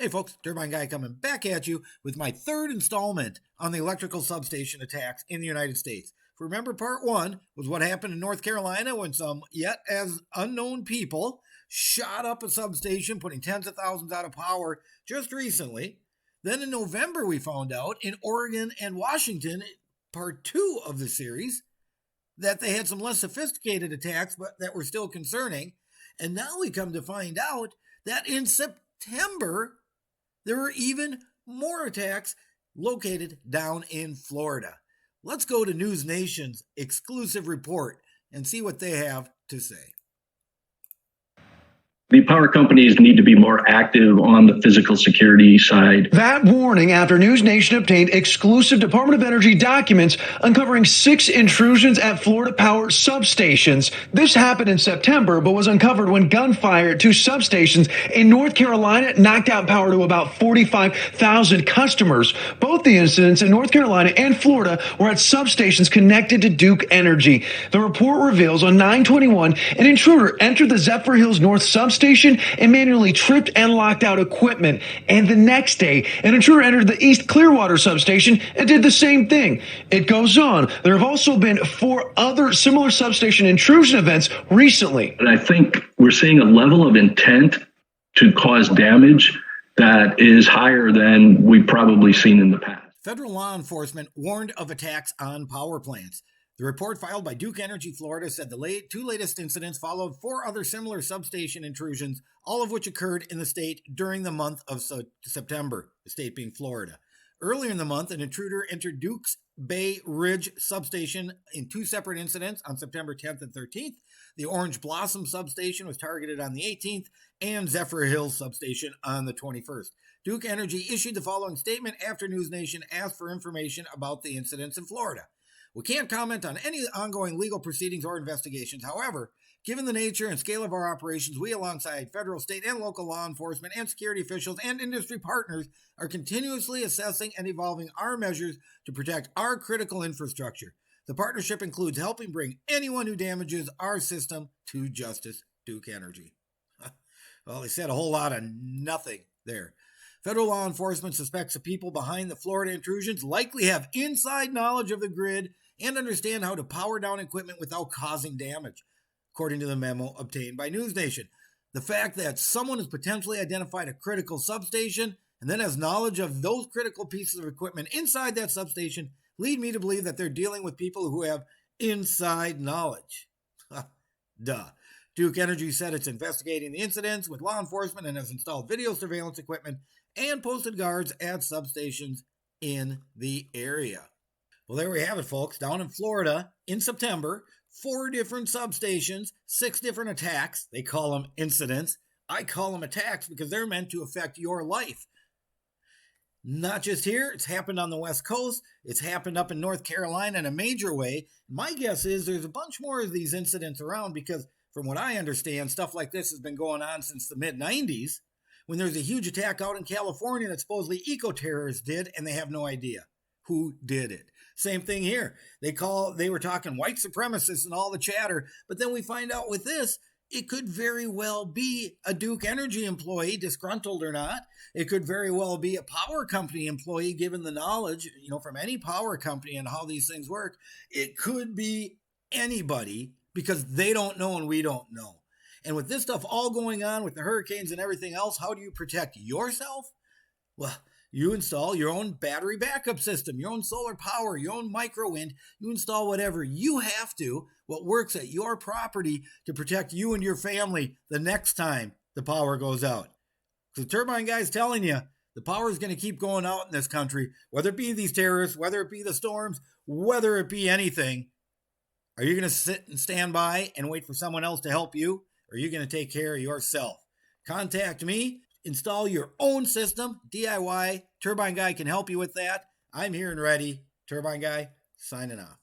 Hey folks, Turbine Guy coming back at you with my third installment on the electrical substation attacks in the United States. If you remember, part one was what happened in North Carolina when some yet as unknown people shot up a substation, putting tens of thousands out of power just recently. Then in November, we found out in Oregon and Washington, part two of the series, that they had some less sophisticated attacks, but that were still concerning. And now we come to find out that in September, there were even more attacks located down in Florida. Let's go to News Nation's exclusive report and see what they have to say. The power companies need to be more active on the physical security side. That warning after News Nation obtained exclusive Department of Energy documents uncovering 6 intrusions at Florida power substations. This happened in September, but was uncovered when gunfire at 2 substations in North Carolina knocked out power to about 45,000 customers. Both the incidents in North Carolina and Florida were at substations connected to Duke Energy. The report reveals on 9/21, an intruder entered the Zephyr Hills North substation and manually tripped and locked out equipment. And the next day, an intruder entered the East Clearwater substation and did the same thing. It goes on. There have also been 4 other similar substation intrusion events recently. And I think we're seeing a level of intent to cause damage that is higher than we've probably seen in the past. Federal law enforcement warned of attacks on power plants. The report filed by Duke Energy Florida said the 2 latest incidents followed 4 other similar substation intrusions, all of which occurred in the state during the month of September, the state being Florida. Earlier in the month, an intruder entered Duke's Bay Ridge substation in 2 separate incidents on September 10th and 13th. The Orange Blossom substation was targeted on the 18th and Zephyr Hills substation on the 21st. Duke Energy issued the following statement after News Nation asked for information about the incidents in Florida. We can't comment on any ongoing legal proceedings or investigations. However, given the nature and scale of our operations, we, alongside federal, state, and local law enforcement and security officials and industry partners, are continuously assessing and evolving our measures to protect our critical infrastructure. The partnership includes helping bring anyone who damages our system to justice. Duke Energy. Well, they said a whole lot of nothing there. Federal law enforcement suspects the people behind the Florida intrusions likely have inside knowledge of the grid and understand how to power down equipment without causing damage, according to the memo obtained by News Nation. The fact that someone has potentially identified a critical substation and then has knowledge of those critical pieces of equipment inside that substation lead me to believe that they're dealing with people who have inside knowledge. Duh. Duke Energy said it's investigating the incidents with law enforcement and has installed video surveillance equipment and posted guards at substations in the area. Well, there we have it, folks. Down in Florida in September, 4 different substations, 6 different attacks. They call them incidents. I call them attacks because they're meant to affect your life. Not just here. It's happened on the West Coast. It's happened up in North Carolina in a major way. My guess is there's a bunch more of these incidents around because, from what I understand, stuff like this has been going on since the mid-90s. When there's a huge attack out in California that supposedly eco-terrorists did, and they have no idea who did it. Same thing here. They were talking white supremacists and all the chatter, but then we find out with this, it could very well be a Duke Energy employee, disgruntled or not. It could very well be a power company employee, given the knowledge, from any power company and how these things work. It could be anybody because they don't know and we don't know. And with this stuff all going on with the hurricanes and everything else, how do you protect yourself? Well, you install your own battery backup system, your own solar power, your own micro wind. You install whatever you have to, what works at your property to protect you and your family the next time the power goes out. So the Turbine Guy's telling you, the power is going to keep going out in this country, whether it be these terrorists, whether it be the storms, whether it be anything. Are you going to sit and stand by and wait for someone else to help you? Or are you going to take care of yourself? Contact me. Install your own system. DIY. Turbine Guy can help you with that. I'm here and ready. Turbine Guy, signing off.